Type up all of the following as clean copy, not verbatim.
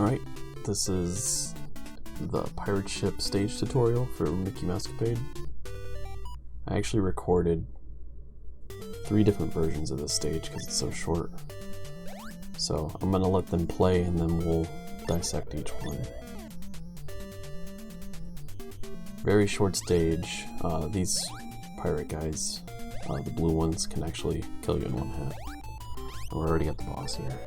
Alright, this is the pirate ship stage tutorial for Mickey Mousecapade. I actually recorded 3 different versions of this stage because it's so short. So I'm going to let them play and then we'll dissect each one. Very short stage. These pirate guys, the blue ones, can actually kill you in one hit. And we're already at the boss here.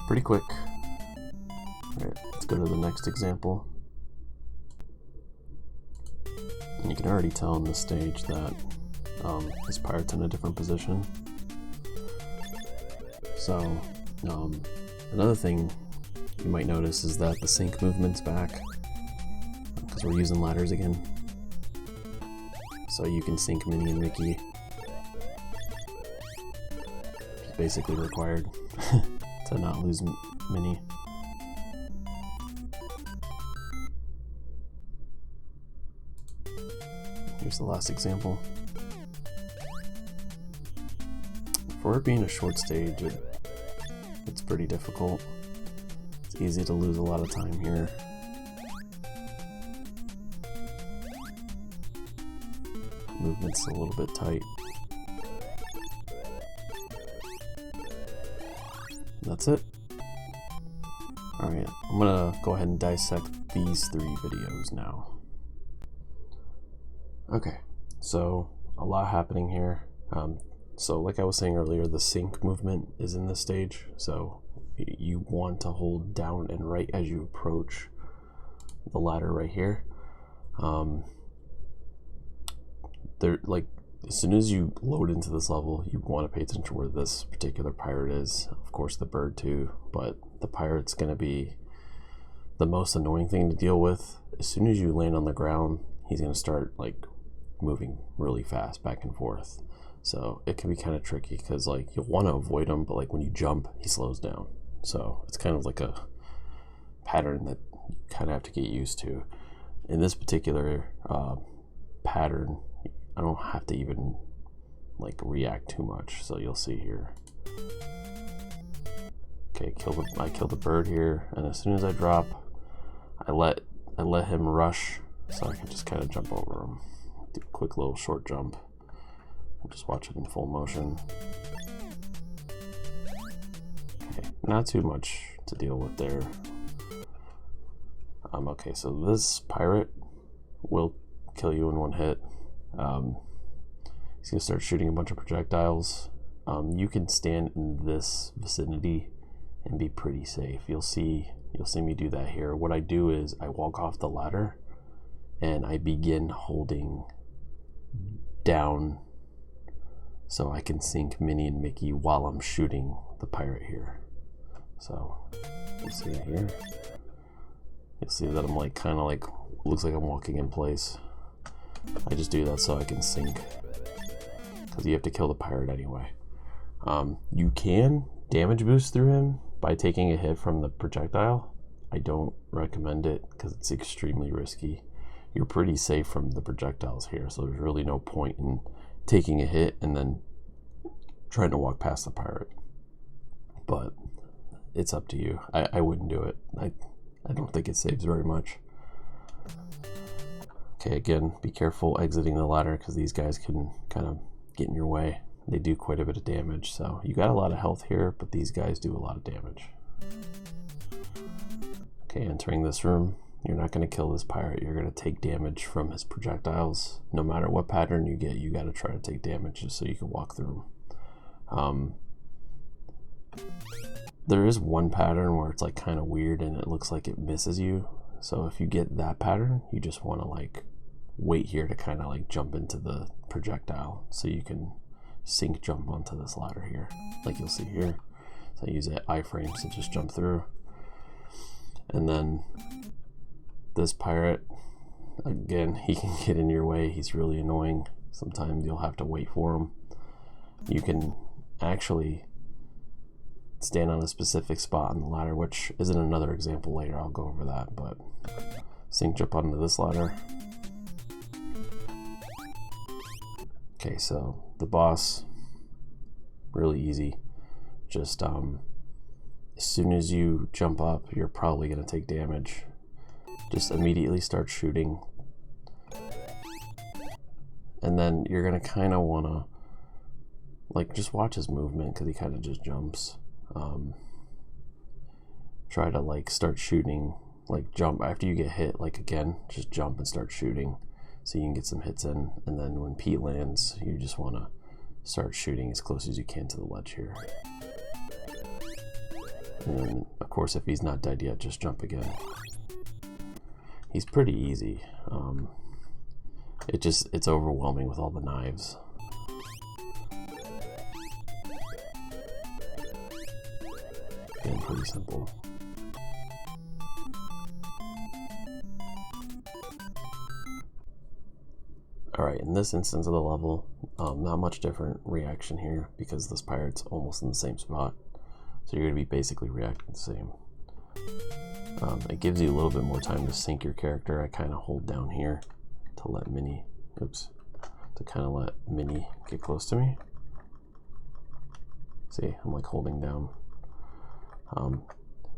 Pretty quick. Alright, let's go to the next example. And you can already tell in this stage that this pirate's in a different position. So, another thing you might notice is that the sync movement's back, because we're using ladders again. So you can sync Minnie and Mickey. It's basically required to not lose Minnie. Here's the last example. For it being a short stage, it's pretty difficult. It's easy to lose a lot of time here. Movement's a little bit tight. That's it. Alright, I'm gonna go ahead and dissect these 3 videos now. Okay, so a lot happening here. So like I was saying earlier, the sync movement is in this stage, so you want to hold down and right as you approach the ladder right here. As soon as you load into this level, you want to pay attention to where this particular pirate is. Of course the bird too, but the pirate's going to be the most annoying thing to deal with. As soon as you land on the ground, he's going to start moving really fast back and forth. So it can be kind of tricky because you'll want to avoid him, but when you jump, he slows down. So it's kind of like a pattern that you kind of have to get used to. In this particular pattern, I don't have to even react too much. So you'll see here. Okay, I kill the bird here, and as soon as I drop, I let him rush, so I can just kind of jump over him. Do a quick little short jump. Just watch it in full motion. Okay, not too much to deal with there. Okay, so this pirate will kill you in one hit. He's gonna start shooting a bunch of projectiles. You can stand in this vicinity and be pretty safe. You'll see me do that here. What I do is I walk off the ladder and I begin holding down so I can sync Minnie and Mickey while I'm shooting the pirate here. So you'll see it here. You'll see that I'm looks like I'm walking in place. I just do that so I can sync, because you have to kill the pirate anyway. You can damage boost through him by taking a hit from the projectile. I don't recommend it because it's extremely risky. You're pretty safe from the projectiles here, so there's really no point in taking a hit and then trying to walk past the pirate. But it's up to you. I wouldn't do it. I don't think it saves very much. Okay, again, be careful exiting the ladder because these guys can kind of get in your way. They do quite a bit of damage, so you got a lot of health here, but these guys do a lot of damage. Okay, entering this room, you're not going to kill this pirate. You're going to take damage from his projectiles. No matter what pattern you get, you got to try to take damage just so you can walk through them. There is one pattern where it's kind of weird and it looks like it misses you. So if you get that pattern, you just want to wait here to kind of jump into the projectile so you can sync jump onto this ladder here, like you'll see here. So I use iframes to just jump through. And then this pirate, again, he can get in your way. He's really annoying. Sometimes you'll have to wait for him. You can actually stand on a specific spot on the ladder, which is in another example later. I'll go over that, but sync jump onto this ladder. Okay, so the boss, really easy. Just as soon as you jump up, you're probably going to take damage. Just immediately start shooting. And then you're going to kind of want to, like, just watch his movement, because he kind of just jumps. Try to, like, start shooting, like, jump after you get hit, like, again, just jump and start shooting so you can get some hits in. And then when Pete lands, you just want to start shooting as close as you can to the ledge here. And then, of course, if he's not dead yet, just jump again. He's pretty easy. It's overwhelming with all the knives. Again, pretty simple. Alright, in this instance of the level, not much different reaction here because this pirate's almost in the same spot. So you're going to be basically reacting the same. It gives you a little bit more time to sync your character. I kind of hold down here to let Minnie, to kind of let Minnie get close to me. See, I'm like holding down.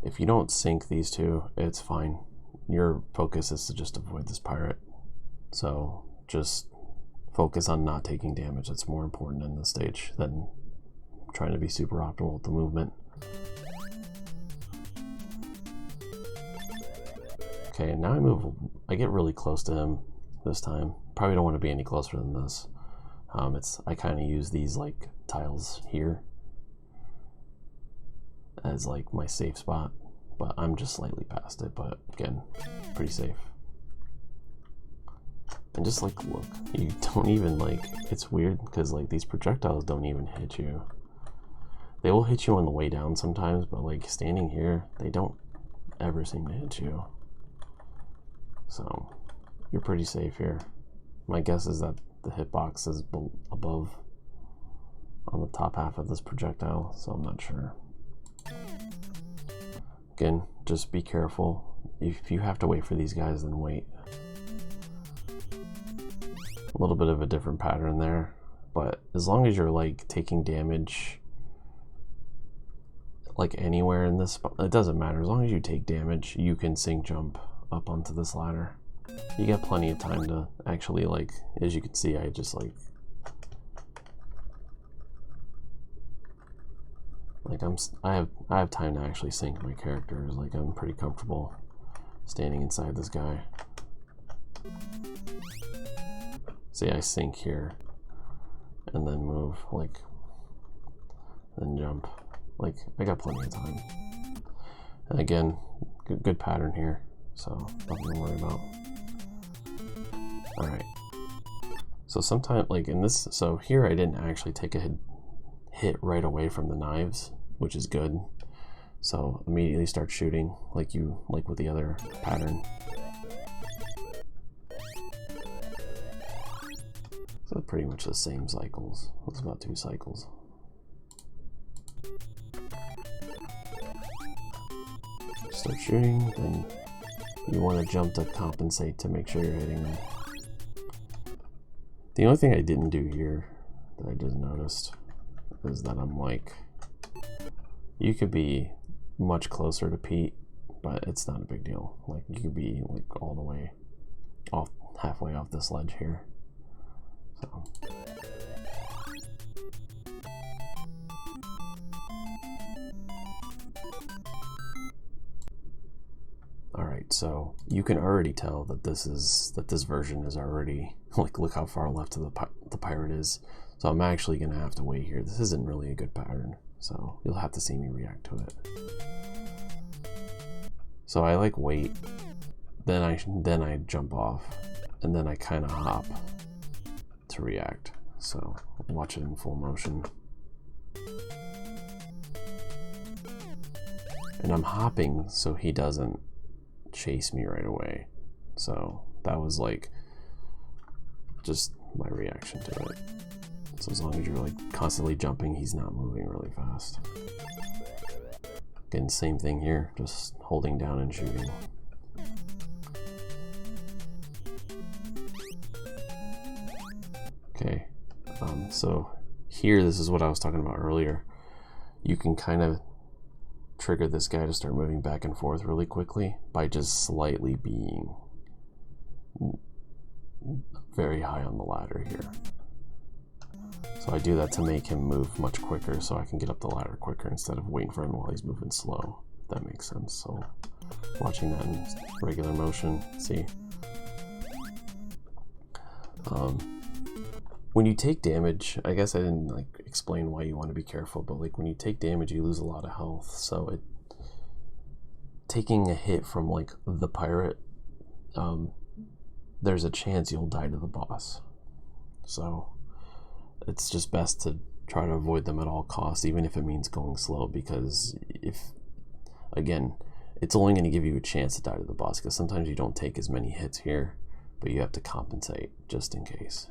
If you don't sync these two, it's fine. Your focus is to just avoid this pirate. So just focus on not taking damage. That's more important in this stage than trying to be super optimal with the movement. Okay, and now I get really close to him this time. Probably don't want to be any closer than this. I kind of use these like tiles here as like my safe spot, but I'm just slightly past it, but again, pretty safe. And just like, look, you don't even like, it's weird because like these projectiles don't even hit you. They will hit you on the way down sometimes, but like standing here, they don't ever seem to hit you. So you're pretty safe here. My guess is that the hitbox is above on the top half of this projectile, so I'm not sure. Again, just be careful. If you have to wait for these guys, then wait. A little bit of a different pattern there, but as long as you're like taking damage like anywhere in this spot, it doesn't matter. As long as you take damage, you can sync jump up onto this ladder. You get plenty of time to actually, like, as you can see, I just like I have time to actually sync my characters. Like, I'm pretty comfortable standing inside this guy. See, I sync here and then move, like, then jump. Like, I got plenty of time. And again, good pattern here, so nothing to worry about. Alright. So sometimes, like in this, so here I didn't actually take a hit right away from the knives, which is good. So immediately start shooting like with the other pattern. So pretty much the same cycles. It's about 2 cycles. Start shooting, then you want to jump to compensate to make sure you're hitting them. The only thing I didn't do here that I just noticed is that I'm like, you could be much closer to Pete, but it's not a big deal. Like, you could be like all the way off, halfway off this ledge here. So. Alright, so you can already tell that this version is already, like, look how far left the pirate is. So I'm actually gonna have to wait here. This isn't really a good pattern, so you'll have to see me react to it. So I like wait, then I jump off, and then I kind of hop to react. So watch it in full motion. And I'm hopping so he doesn't chase me right away. So that was like just my reaction to it. So as long as you're like constantly jumping, he's not moving really fast. Again, same thing here, just holding down and shooting. Okay, so here, this is what I was talking about earlier. You can kind of trigger this guy to start moving back and forth really quickly by just slightly being very high on the ladder here. So I do that to make him move much quicker so I can get up the ladder quicker instead of waiting for him while he's moving slow, if that makes sense. So watching that in regular motion, see? When you take damage, I guess I didn't like explain why you want to be careful, but like when you take damage, you lose a lot of health. So taking a hit from like the pirate, there's a chance you'll die to the boss. So it's just best to try to avoid them at all costs, even if it means going slow, because again, it's only going to give you a chance to die to the boss, because sometimes you don't take as many hits here, but you have to compensate just in case.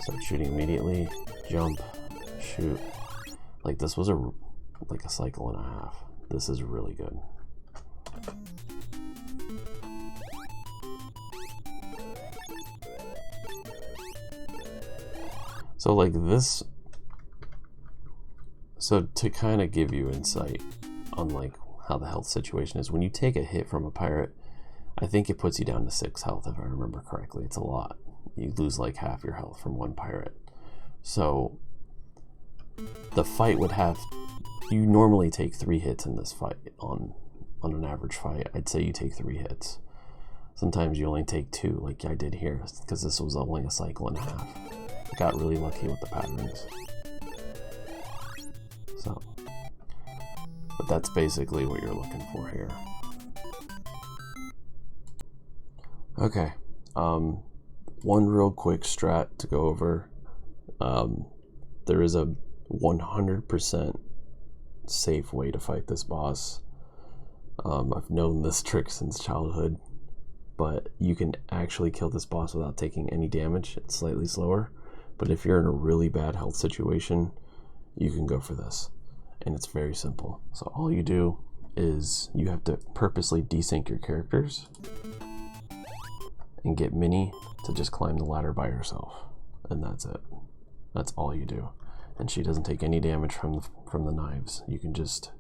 Start shooting immediately, jump, shoot. Like this was like a cycle and a half. This is really good. So like this, so to kind of give you insight on like how the health situation is, when you take a hit from a pirate, I think it puts you down to 6 health if I remember correctly. It's a lot. You lose like half your health from one pirate. So the fight would have, you normally take 3 hits in this fight. On an average fight, I'd say you take 3 hits. Sometimes you only take 2 like I did here, because this was only a cycle and a half. I got really lucky with the patterns. So, but that's basically what you're looking for here. Okay, one real quick strat to go over. There is a 100% safe way to fight this boss. I've known this trick since childhood, but you can actually kill this boss without taking any damage. It's slightly slower, but if you're in a really bad health situation, you can go for this, and it's very simple. So all you do is you have to purposely desync your characters and get Minnie to just climb the ladder by herself, and that's it. That's all you do, and she doesn't take any damage from the knives. You can just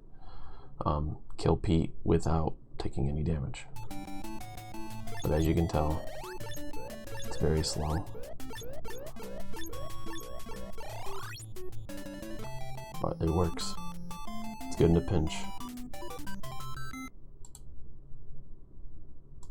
kill Pete without taking any damage. But as you can tell, it's very slow. But it works. It's good in a pinch.